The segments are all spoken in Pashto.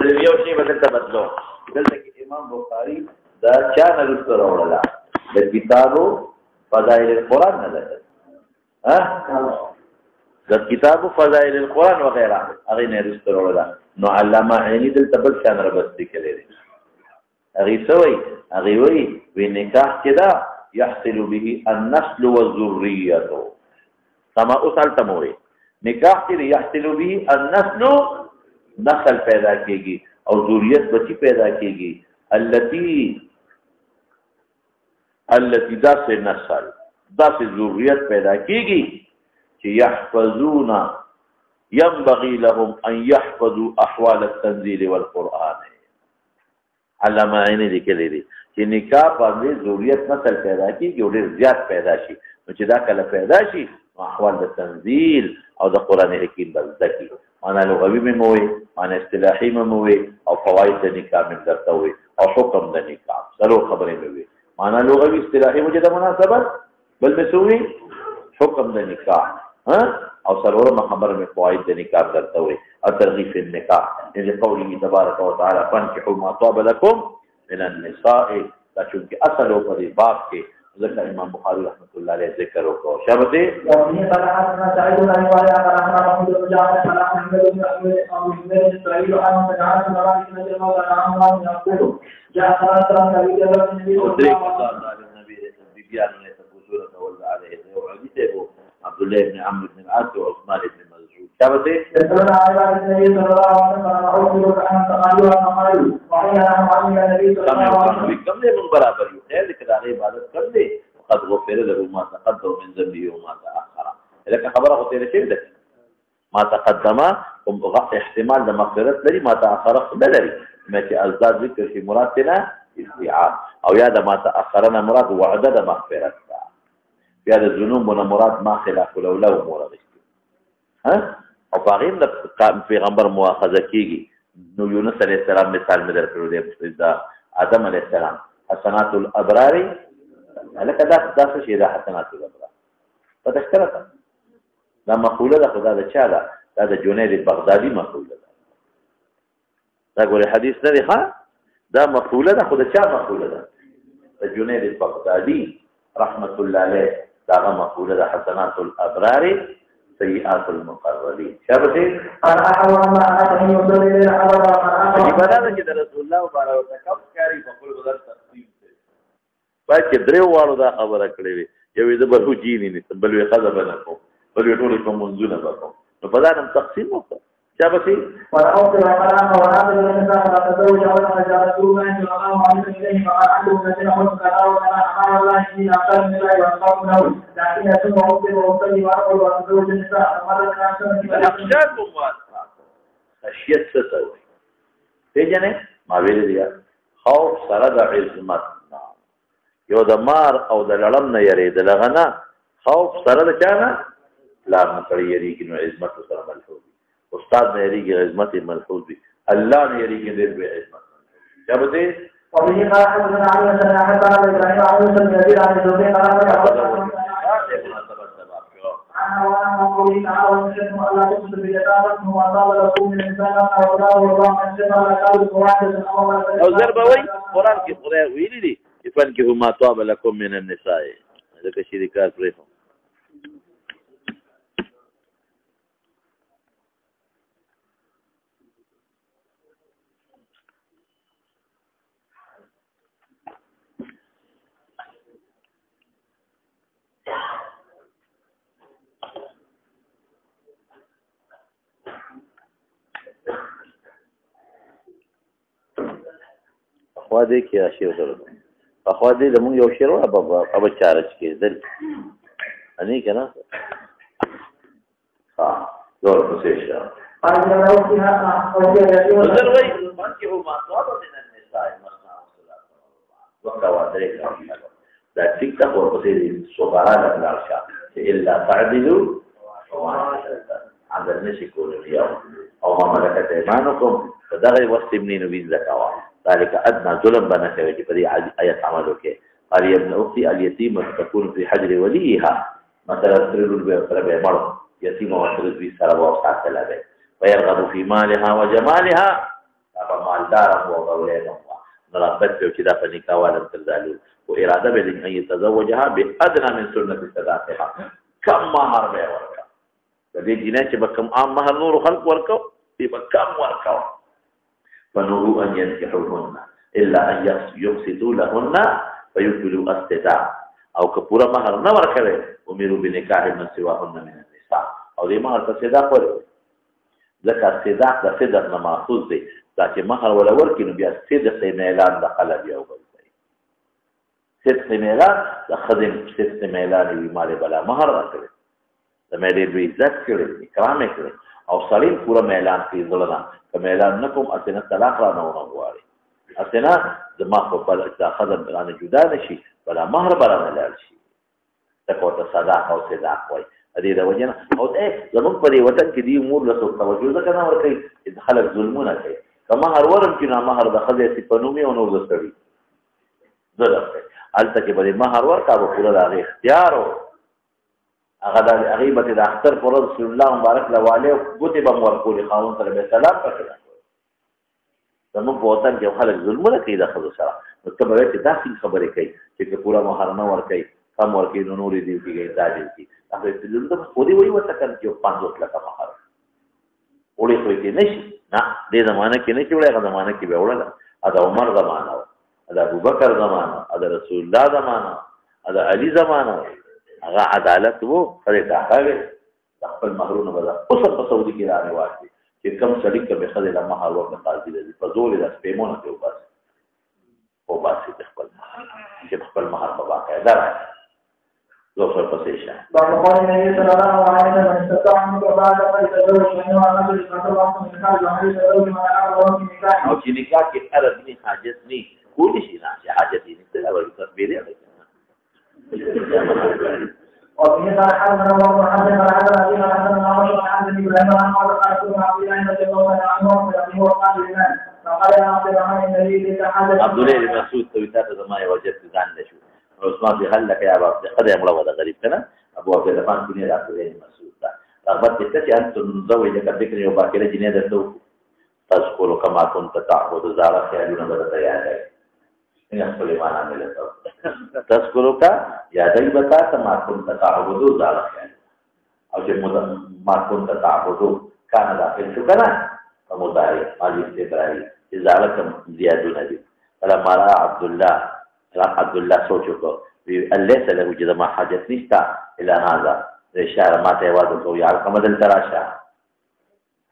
یو شی بدلته بدلو دلته کې امام بخاری دا چا نه رسول راوړل د کتابو فضائل القرآن نه ده د کتابو فضائل القرآن وغیرہ هغه نه رسول راوړل نو علامه عینی دلته بل شان ربستی کړي هغه سوی هغه وی نکاح کدا يحصل به النسل والذريه کما اوصل تموي نکاح کې يحصل به النسل نسل پیدا کیږي او ذریت بچی پیدا کیږي التي داس نسل داس ذریت پیدا کیږي چې يحفظون ينبغي لهم ان يحفظوا احوال التنزيل والقران علامه عینی لیکلی دي چې نکاح باندې ذریت نسل پیدا کیږي او ډیر زیات پیدا شي نو چې دا کله پیدا شي احوال د تنزيل او د قران حکیم بلځکی معنا لغوي مموي معنا اصطلاحي مموي او فواید د نکاح من درته وي او حکم د نکاح سره خبرې مموي معنا لغوي اصطلاحي وجه د مناسبت بل مسوي حکم د نکاح او سرور خبر میں فوائد د نکاح درته وي او ترغیب النکاح ان قوله تبارک وتعالى فانكحوا ما طاب لكم من النساء دا چونکه اصل او په باب کې ذکر امام بخاری رحمۃ اللہ علیہ ذکر وکړو شابه عبد الله بن عمرو بن العاص وعثمان بن مسعود شابه كم له من برابر خير كده عبادت کړ دې قد غفر له ما تقدم من ذنبه وما تاخر لکه خبره خو تیر شي ده ما تقدم احتمال د مغفرت لري ما تاخر نه لري مې ازداد ذکر شي مراد نه استيعاب او یا د ما تاخرنا مراد وعده د مغفرت بیا د ذنوبونو مراد ما خلاف الاولى امور غشتي او باغیم د پیغمبر مؤاخذه کیږي نو یونس علیہ السلام مثال مې درکړو دی دا آدم علیہ السلام حسنات الابرار لکه دا څه شي دا حسنات الابرار پدښتره دا مقوله ده خدا د چا ده دا د جنید بغدادي مقوله ده دا ګوره حدیث نه دی ښا دا مقوله ده خدا چا مقوله ده د جنید بغدادي رحمت الله علیه دا مقوله ده حسنات الابرار سيئات المقربين شابه انا احوال ما انا يوصل الى الحضر عبادت چې رسول الله مبارک وکم کاری په خپل بدل تقسیم دي باید چې درو والو دا خبره کړې وي یو د برهو جینی نه بل وی خذ بنکو بل وی ټول کوم منځونه وکړو نو په دا نن تقسیم وکړو شابه وراء القرآن وراء النساء ولا تزوج ولا تجاوزوا ما انزل الله عليكم اليه فقال عنه الذين خلقوا كذا وكذا امر الله ان اقل من الله وانصافه لكن ثم اوصي واصلي واقول واتزوج النساء فمرة الاخشاب مواسطه خشيه ستوي پیجنه ما ویل دي خوف سره د عظمت یو د مار او د لړم نه یری د لغنه خوف سره د چانه لا مکړی یری کینو عظمت سره ملحوظ استاد نے یری کی عظمت ملحوظ بھی اللہ نے یری کی دیر بے عظمت جب دے وبه قال حدثنا علي بن احمد قال ابراهيم عن موسى بن ابي عن زبير قال او ضربوي قران کې خدای ویلي دي فن کې ما طاب لكم من النساء ذکر شریکات پرې خوا دې کې اشیاء درته خوا دې زموږ یو شعر ولا بابا اب چارج کې دل اني کنه ها دور څه شي نظر وای باندې هو ما صاحب من النساء مثلا وقت وادري دا ټیک تا ورپسې صغرا د لارشا الا تعدلوا عند الناس كل اليوم او ما ملكت ايمانكم فدغه وسط منين وين زكوا ذلك ادنى ظلم بنا کوي چې په دې آیت عملو کې قال يا ابن اختي اليتيم تكون في حجر وليها مثلا تريد به مر يتيم وتريد به سره واسطه لبه ويرغب في مالها وجمالها فمالدارا وغولينا نرغبت في كده فنكا ولم تزالوا وإرادة بلن أن يتزوجها بأدنى من سنة صداقها كم مهر به وركا فدي جنات بكم عام مهر نور خلق وركا بكم وركا فنوروا أن ينكحوهن إلا أن يقسطوا لهن فيكبلوا الصداق أو كبورا مهر نور كره أمروا بنكاح من سواهن من النساء أو دي مهر تصداق ورکو ځکه صداق د صدق نه ماخوذ دی دا چې مهر ولا ورکړي نو بیا صدق میلان د قلب یو بل دی صدق میلان د خدم صدق میلان وی مال بلا مهر راکړي د مې دې عزت کړي اکرام کړي او سړی پورا میلان کې ځلنا که میلان نکوم اسنه طلاق را نه وغواړي اسنه د ما په بل د خدم باندې جدا نشي بلا مهر بلا نه لاړ شي تکو ته صداق او صداق وای دې د وجنه او زموږ په دې وطن کې دی امور له څه توجه ځکه نه ورکړي چې خلک ظلمونه کوي کما هر ورم چې نه مہر د خدای سي پنومي او نو زستړي زړه الته کې به مہر ورکا به پورا د اختیار او هغه د غیبت د اختر پر رسول الله مبارک لواله ګوتې به ورکول خاون سره به سلام پکړه زموږ په وطن کې خلک ظلمونه کوي د خدای سره نو ته به تاسو خبرې کوي چې پورا مہر نه ورکړي کم ورکړي نو نور دې کېږي داجل کی هغه د لږ خو دې وایي وته کړ چې 5 لک مہر وړي خو کې نشي نه دې زمانہ کې نه چې وړي هغه زمانہ کې به وړل ادا عمر زمانہ ادا ابوبکر زمانہ ادا رسول الله زمانہ ادا علي زمانہ هغه عدالت وو خره دا هغه خپل مہرونه ودا اوس په سعودي کې راځي واجب چې کم سړی کې به خدای له مہر ورته قاضي دي په زور د سپېمونه ته وباس او باسي خپل چې خپل مہر په باقاعده راځي دوسر پسیشا بعد قول النبي صلى الله عليه وسلم من استطاع منكم بعد فليتزوج فإنه أقل للمحرمات من نكاح ومن يتزوج من أعرض من نكاح او چې نکاح کې عرض نه حاجت نه کولی شي نه حاجت نه ته لا ورته بیره وفي قال حدثنا ابو محمد قال حدثنا ابي قال حدثنا عمر بن عبد ابراهيم عن قال قال رسول الله صلى الله عليه وسلم هو قال لمن فقال يا عبد الرحمن الذي لك حدث عبد الله بن مسعود تويتات زما وجدت ځان نشو عثمان بن هل لك يا ابو عبد القادر امر ولا غريب كنا ابو عبد الرحمن بن عبد الله بن مسعود رغبت تتي ان تزوجك بكر وباكر جنيد تو تذكر كما كنت تعبد زارا خيالنا بدت يا إن سليمان عمل تذكرك يا ديبتا كما كنت تعبد زارا خيال او چې ما كنت تعبد كان داخل شو كنا فمضارع ماضي استمراري ازالك زيادة دي فلما راى عبد الله سوچو ليس له جد ما حاجت نشتا الى هذا اشاره ما ته واده تو یا کمدل تراشا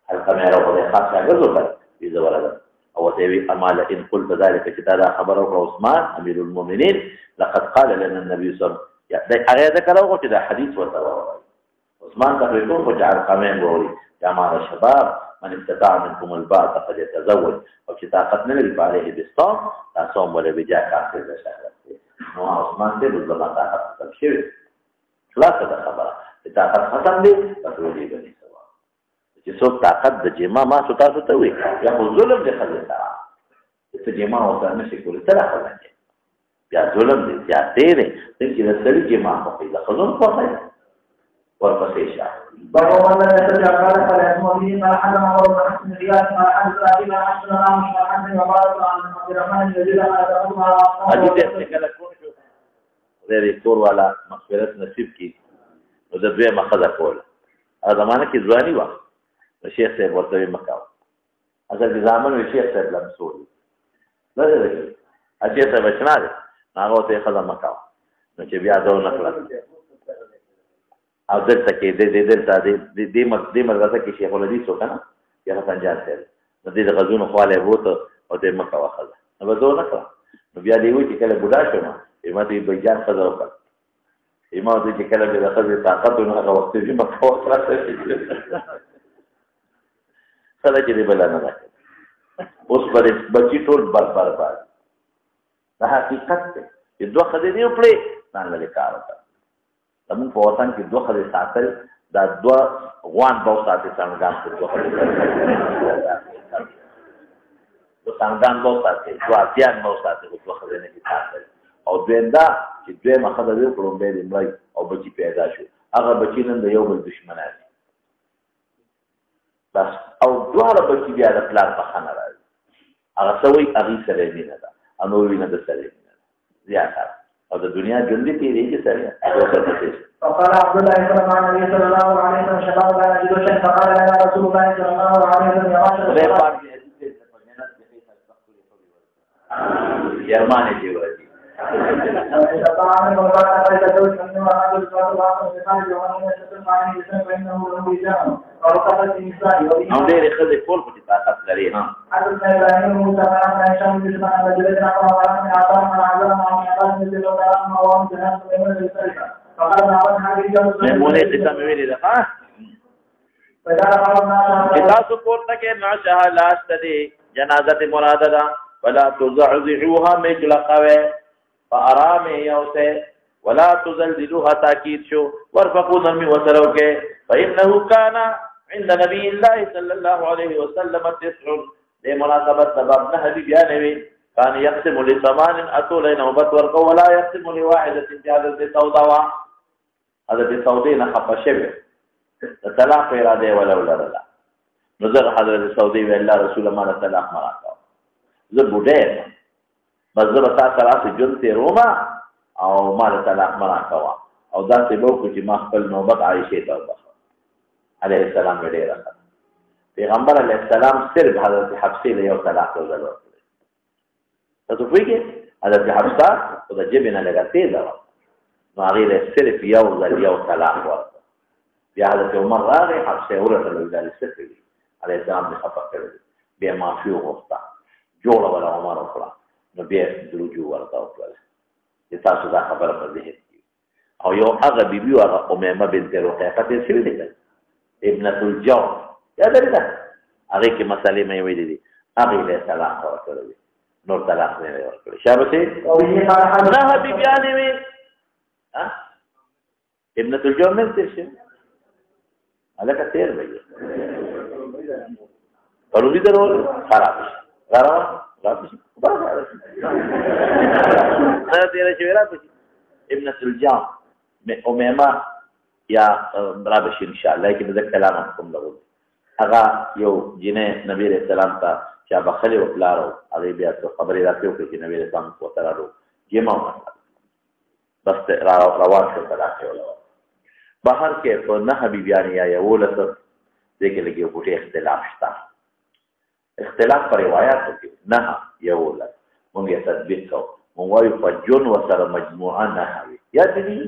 هل کمره په خاصه غزو اذا ولد او تبي امال ان قلت ذلك كذا خبره عثمان امير المؤمنين لقد قال لنا النبي صلى الله عليه وسلم هغه ذکر او کدا حدیث وتو عثمان تقريبا وجعل قامين بوري يا معشر الشباب من استطاع منكم الباء فقد يتزوج او چې طاقت نه لري عليه بالصوم لا صوم ولا بجاء کافر بشهادت نو عثمان دې بالله طاقت تبشير خلاصه ده خبره طاقت ختم دي پتوړي بني سوا چې څوک طاقت د جما ما تاسو ته وي یا ظلم دې خلک ته جما او ته نشي کولای تر خلک بیا ظلم دې یا دې چې د سړي جما په دې خلونو په خیر ورپسې شه باب من لم يستطع قال فليصوم به قال حدثنا عمر بن حفص بن غياث قال حدثنا ابي عن عبد الرحمن بن عبد الرحمن الذي قال حدیث څنګه کول شو دې کور والا مغفرت نصیب کی نو د دوی مخزه کول هغه زمانه کې ځواني و شیخ صاحب ورته مکاو اصل د زمانه شیخ صاحب لمسول نه ده اچھا څه بچنا ده هغه ته خزه مکاو نو چې بیا دا نه کړل او دلته کې دې مدرسه کې شیخ الحدیث وکړه یا سنجاد صاحب نو دې غزون خواله وته او دې مکه واخله نو به دوه نکړه نو بیا دی وی چې کله بوډا شوم یما دې بیجان خزه وکړه یما دې چې کله به خزه طاقت نه هغه وخت دې مکه واخله سره چې دې بل نه راځي اوس پر بچی ټول برباد دا حقیقت دی چې دوه خزه دی په پلان لري کار وکړه زمون په وطن کې دوه خلک ساتل دا دوه غوان به ساتي څنګه دوه خلک دوه څنګه به ساتي دوه اتیان به ساتي دوه خلک نه ساتل او دویندا چې دوی مخه د کوم به مړی او بچی پیدا شو هغه بچی نن د یو بل دشمنان بس او دواړه بچي بیا د پلار په خانه راځي هغه سوي هغه سره مینه ده انو وینه د سره مینه ده زیاته او د دنیا ژوند دې تیریږي سره فقال عبد الله بن النبي صلى الله عليه وسلم شباب لا يجد شيء فقال يا رسول الله صلى الله عليه وسلم يا رسول يرمانه دی ورته او ډېر خلک ټول په طاقت لري ها مېمونې ته مې ویلې ده ها تاسو پورته کې ناشه لاس ته جنازه مراد ده ولا تزعزعوها مجلقوه فارام یوسه ولا تزلزلوها تاکید شو ورفقوا نرمی وسروکه فإنه كان عند نبي الله صلى الله عليه وسلم 9 دې مناسبت سبب نه حبيب یا نبی كان يقسم لثمان اتول نوبت ورقو ولا يقسم لواحده جهاز سوداء هذا بسوداء نه خفشوه طلاق اراده ولا ولا نظر حضرت سعودي الله رسول الله طلاق مراته زه بوډه بس زه به تاسو راسي جون تیروما او ما له طلاق مرا کوا او دا څه به کو چې ما خپل نوبت عائشه ته وبخ عليه السلام ډېر راځه پیغمبر علیه السلام صرف حضرت حفصه له یو طلاق ورکړ تاسو پوهیږئ حضرت حفصه او د جبنه لګاتې دا نو هغه له صرف یو طلاق ورکړ بیا حضرت عمر راغی حفصه ورته لږه سکړي عليه السلام نه خپل کړی بیا معافي وغوښته جوړه ولا عمر وکړه نو بیا درجو ورته وکړه چې تاسو دا خبره په ذهن کې او یو هغه بیبي او هغه امامه بنت رقیقه ته شوی دی ابنه الجوف یا درته هغه کې مسالې مې ویلې دي هغه له طلاق ورکړل نور طلاق نه ورکړل شابه او یې نه بیبيانې وي ها ابنه الجوف نه څه هغه تیر وي پرودي درول خراب غرام راځي بارا نه دې راځي راځي ابنه الجام امامه یا رابش ان شاء الله کې د کلام کوم لګو هغه یو جنې نبی رسول الله ته چې بخلي وکړو هغه بیا خبرې راځي چې نبی رسول الله کو ترارو جما بس روان شو راځي بهر کې په نه حبيبيان یا ولته دغه لګي په اختلاف شته اختلاف پر روایتو کې نه یو ولر مونږ یې تطبیق کوو مونږ وایو په جون وسره مجموعه نه وي یا دې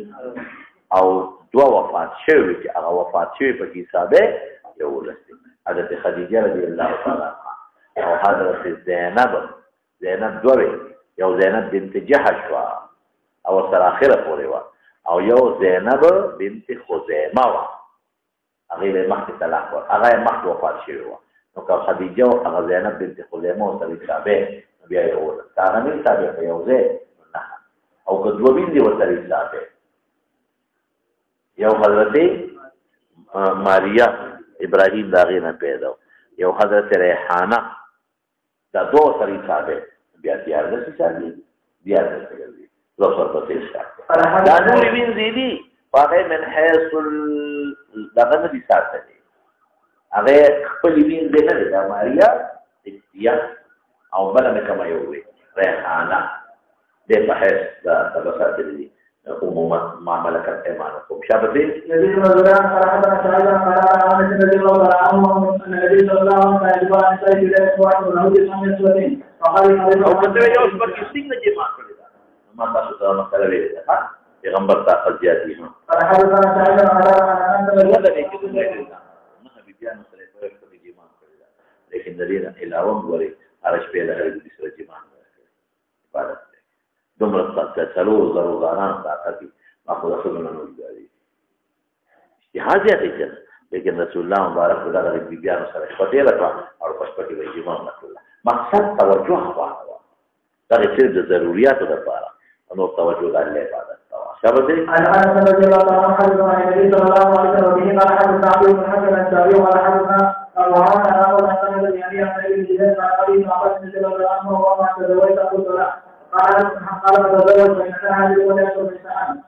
او دوا وفات شوی چې هغه وفات شوی په حسابه یو ولر حضرت خدیجه رضی الله تعالی عنها او حضرت زینب دوی یو زینب بنت جحش وا او سره اخره پورې وا او یو زینب بنت خزیمه وا هغه له مخکې طلاق وا هغه مخکې وفات شوی وا نو که خدیجه او هغه زینب بنت خزیمه او سره حسابه بیا یو ولر هغه نه حسابه په یو ځای نه او که دوه بندي ورته حسابه یو حضرت ماریا ابراهیم داغه نه پیدا یو حضرت ریحانه دا دوه سره حسابه بیا تیار نه حسابه بیا نه کوي لو سره په حساب دا نور وین زیدي واقع من حيث دغه دي ساتل هغه خپل وین دی نه دا ماریا یا او بل نه کما یو وي ریحانه د په حیث دا تبصات دي عموما معاملات ایمانکم شابه دي نبی صلی الله علیه وسلم تعالی قال رضي الله عنه ان النبي صلى الله عليه وسلم قال سيد الاسواق له جسم سوتين فقال او کته یو پر کیسې نه جما کړی دا ما تاسو ته مسله ویل ها پیغمبر طاقت زیاتی ها حدثنا تعالی قال ان ولدي کې نه بيان سره په جما کړی دا لیکن دلیل علاوه غوري ارش په لاره د سره جما عبادت دومره څه څلور ضروران طاقت ما خو رسول الله نو دی اجتهاد یې کوي لیکن رسول الله مبارک دغه بیان سره پټه راځه او پښپټي وي جما الله مقصد توجه غواړي دا چې د ضرورتو لپاره نو توجه د الله عبادت شابه دي انا رضي الله عنه حدث عن النبي صلى الله عليه وسلم به قال حدث عبد بن حسن الشافعي قال حدثنا رواه انا وسند يعني عن ابي جلال عن ابي عباس رضي الله عنه وما تزوج ابو طلحه قال تزوج فإنها هذه ولا يشرب الإنسان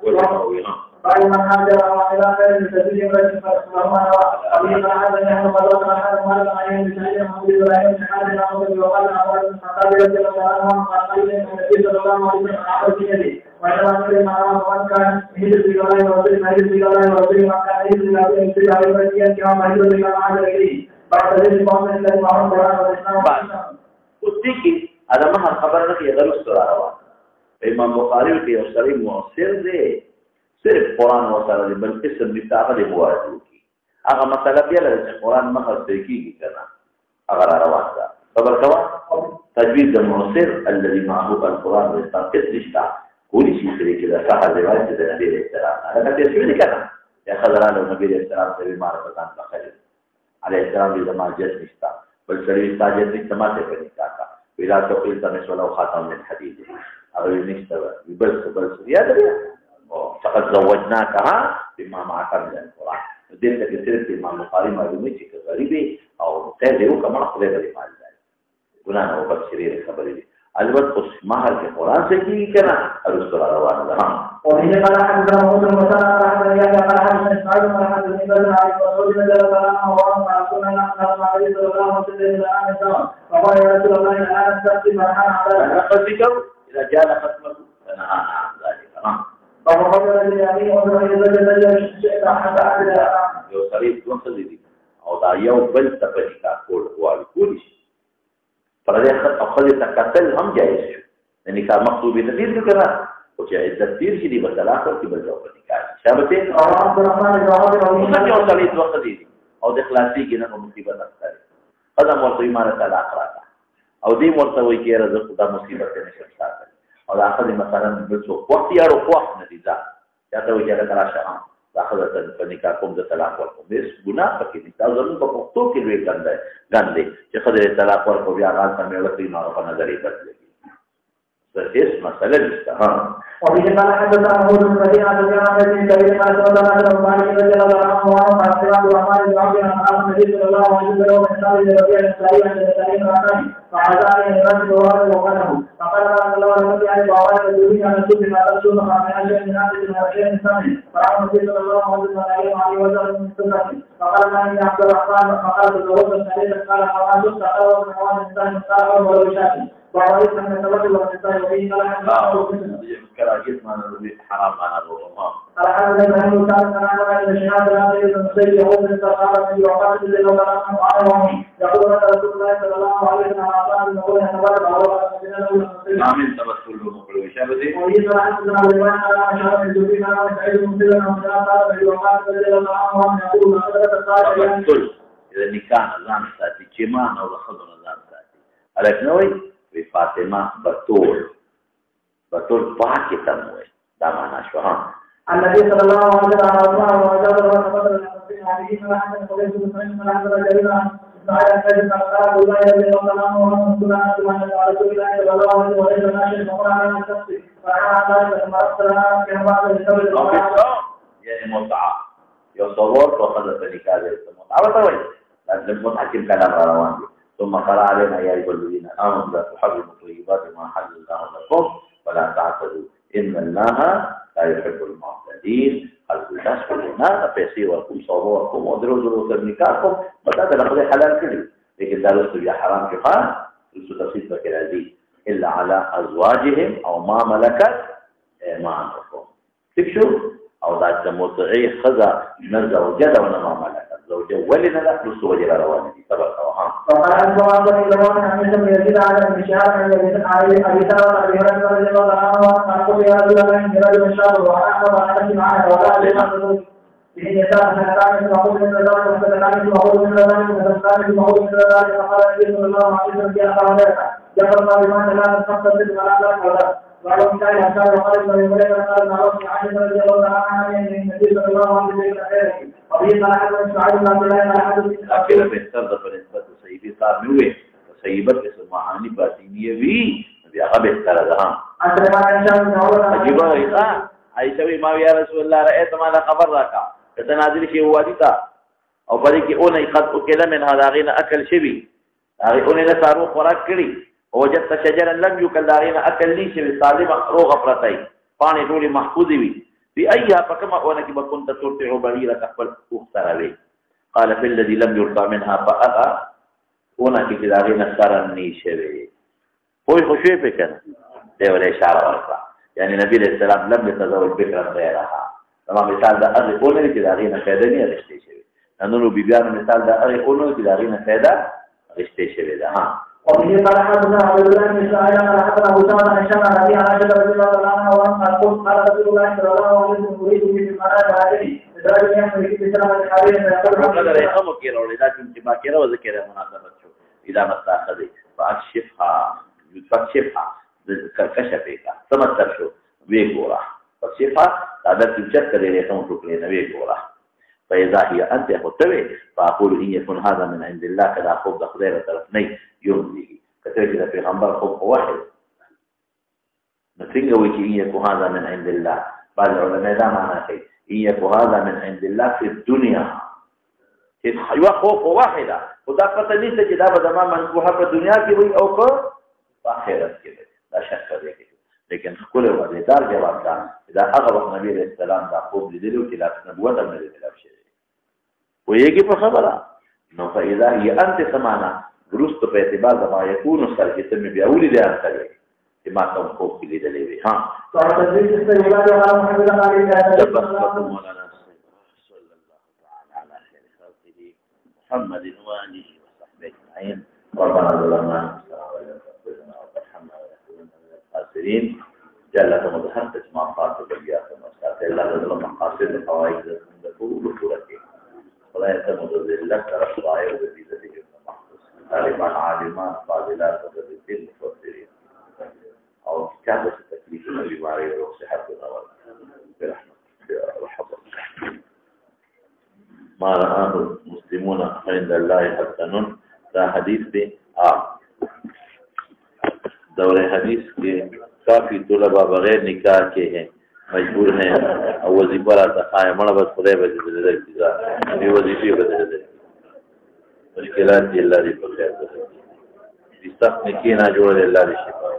بعد من حاجر وإلى خير بسبيل رجل فلما أبي قال نحن قدرت أحد مالك عليهم بسعيد محمد إبراهيم بن حاتم محمد وقال أمر المقابل رضي الله عنه قال النبي صلى الله عليه وسلم أعطى بيده وإنما كل ما رأى من كان هجر في الله ورسول هجر في الله ورسول ما كان هجر في الله في الله كما هجر في الله عز وجل بعد ذلك قام الذي معه القرآن والإسلام وتيجي هذا ما الخبر لك يغلو السرعة امام بخاری کې یو سړی مؤثر دی صرف قرآن وسره دی بلکې اسم متاغه دی مواجه کی هغه مسله بیا لري چې قرآن مخه کیږي کنه هغه روان ده خبر کوا تجوید المؤثر الذي معه القرآن والإسلام نشتا کولی شي چې دا صحه روایت د نبی اسلام هغه ته شوی کنه یا خضر له نبی اسلام ته معرفتان بخیر علیه السلام دې زماجت نشتا بل سړی ساجت نشته ماته پني کا ویلا توقیل تمس ولو خاتم من حديد أغير نكتب بلس زيادة فقد زوجناكها بما معك من القرآن دلت كثير في الإمام البخاري معلومتي كغريبة أو غيره كما نقول هذا المال ذلك قلنا أبو بكر شرير خبري البت مهر في القرآن سيكي كنا الرسول روان ذهام وإن قال حدثنا مسلم وسلم قال يا قال حدثنا إسماعيل قال حدثني بدر علي رسول الله صلى الله عليه وسلم رسول الله صلى الله عليه وسلم فقال يا رسول الله أنا أستغفر من حان على فذكر إذا جاء ختمه فنهانا عن ذلك فقال الذي حتى أدري يو صريف دون خذي أو دا يو بل تبديكا كل هو كل شيء فلذا أخذ تكتل هم جائز شو لأن كان مقصود بتدير كنا وجاء التدير شدي بثلاثة كبر جواب نكاح شابتين ومن يو صريف دون خذي أو دخلاتي كنا مصيبة أكثر هذا مرتبط مارة الآخرة او دې مرته وایي چې رزق دا مصیبت نشي ساتل او دا اخذ مثلا بل څو وخت یارو وخت نه دي دا یا ته وایي چې راشه دا اخذ ته نکاح کوم د طلاق ورکوم هیڅ ګناه پکې نه دا ضرور په پښتو کې وی ګندې چې خدای طلاق ورکو بیا غال ته مې ورته نو په نظر یې بدلېږي هیڅ مسله نشته ها وبه قال حدثنا ابو بن سعيد عن ابي كريم قال صلى الله عليه وسلم رضي الله عنه وعن عبد الرحمن بن عوف عن النبي صلى الله عليه وسلم من قال لربيع الاسرائيلي عن الاسرائيلي رحمه فعزاني الرجل وهذا وقاله فقال الله النبي عليه وعلى الذين على سوء ما ترسل فعن شيء من هذه الاشياء الثانيه فعن النبي صلى الله عليه وسلم من سنته فقال ما ان عبد الرحمن فقال تزوجت السعيد قال حوادث تقوى من حوادث الثاني قال ولو شاكي وعليك أن التوكل والإنسان وبه قال كراهية ما نروي حرام ما نروي قال حدثنا ابن كان عن الشهادة الأمير المسير يقول من الصحابة في وقت الليل وقال عنه يقول رسول الله صلى الله عليه وسلم أعطاه يقول يتبرع ما من تبسل ومقلوب شابتي ويجب أن تكون الرواية على شرف الجبين على سعيد مسلم ومن قال في وقت الليل وقال عنه يقول تبسل إذا نكان الزام ساتي جمان أو خضر الزام ساتي عليك نوي فاطمه بطول پاکی تموي دا معنا شو ها النبي صلى الله عليه وسلم وجاء وقال النبي عليه الصلاه والسلام على جريمه سائر كذب قال الله يرضى الله عنه سبحانه وتعالى رسول الله صلى الله عليه وسلم ناشر القران من الشخص فعلى ذلك المرسل كما قال يعني متعه يصور وقد ذلك هذا المتعه وتوي لازم متحكم كلام روان ثم قرأ علينا يا أيها الذين آمنوا لا تحرموا طيبات ما حل الله لكم ولا تعتدوا إن الله لا يحب المعتدين الناس كلنا فيصير ولكم صوابكم ودروا ترنيكاتكم بدأت نقضي حلال كله لكن لا لست يا حرام كفان لست تصيب بك العزيز إلا على أزواجهم أو ما ملكت أيمانكم تكشف أو ذات مطعي خذا من زوجته وما ملكت زوجة ولنا لا لست وجه روانه سبق وها وقال الجواب الإمام عن ابن يزيد على المشاعر عن أبي سلمة أبي هريرة رضي الله عنه قال يا رسول الله إن رجل شاب وأحمد على معنا ولا لمن به يسار فكان يقول من ذلك وكان يقول من ذلك وكان يقول من ذلك فقال النبي صلى الله عليه وسلم يا خالد جبر ما بما لا تقصد ولا لا وعلى كان يسار وقال من ذلك قال ما رأى عن رضي الله عنه النبي صلى الله عليه وسلم وبه قال حدثنا سعيد بن عبد الله قال حدثنا أكيد بهتر بالنسبة لسيدي صار نوي وسيبت اسم معاني باطنية بي نبي أخا بهتر هذا عجيبا غيقا عيسوي ما يا رسول الله رأيت ما لا خبر لك فتنازل شيء واديتا أو بريك أوني قد أكل من هذا غين أكل شبي أوني نسارو خوراك كري ووجدت شجرا لم يكل دارين أكل لي شبي صالما روغ فرطي فاني دولي محفوظي بي في أيها فكما أونك كنت ترتع بعيرك فاختر به قال في الذي لم يرضى منها فأغى أونك في داغين سرني شبه هو خوشوي بكنا ده ولا إشارة ورقة يعني نبي السلام لم يتزوج بكرا غيرها تمام مثال ده أغي أونك في داغين خيدني رشتي شبه نحن بيبيان مثال ده أغي أونك في داغين خيدا رشتي شبه ده ها وفيه قال حدثنا عبد الله بن اسماعيل قال حدثنا اسامه عن هشام عن ابي عائشه رضي الله عنها وان قال رسول الله صلى الله عليه وسلم يريد به المنام هذه بدرجه يحمل في سلامه الحبيب وقدر يقوم كيرا ولذا كنت ما كيرا وذكر مناسبة إذا ما استأخذ فأكشفها كشفك تمثل شو بيقوله فأكشفها تعدد تجد كذلك يكون شكرين بيقوله فإذا هي أنت أخذتبه فأقول إن يكون هذا من عند الله كذا خوف دخلية طرفني يمضيه كتير في غنبر خوف واحد نتنقوي إن يكون هذا من عند الله بعض العلماء لا معنى شيء إن يكون هذا من عند الله في الدنيا خوف واحدة وده فتني سجد هذا ما منكوها في الدنيا كي أو فآخرة كده لا شك ذلك لكن كل الوالدار جواب كان إذا أغلق النبي عليه السلام ده خوف لدلو تلاف نبوة من الخلاف شيء ويجي فخبره إنه فإذا هي أنت سمعنا درست في اعتبار ما يكون سرق تم بأولي ده أنت ما كان خوف اللي دليل ها فالتدريس السيئات وعلى محمد عليه تبسط مولانا صلى الله تعالى على خير خلقه محمد وآله وصحبه أجمعين ربنا ظلمنا أنفسنا وارحمنا ونكون من الخاسرين جل متحدث ما قاصد إياكم وساتر الله ظلم مقاصد الحوائج لكل بطولته ولا يتمد ذلك رفضائه وبذيذته جمع محفوظ طالبان عالمان فاضلات وبذيذين مفسرين أو كتابة التكليف النبي معي وصحتنا برحمة رحمة ما رآه المسلمون عند الله حسن ذا حديث دي دور حدیث کے کافی طلباء بغیر نکاح کے ہیں مجبور ہیں اور وظیفہ رہتا خواہ مڑا بس خدای بجے بدر انتظار یہ وظیفی بدر دے مشکلات دی اللہ دی بخیر دے دی سخت نکی نہ جوڑ دے اللہ دی شفا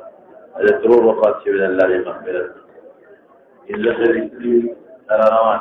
حضرت ضرور وفات شوید اللہ دی مغفرت ان لخر اسی سرانوان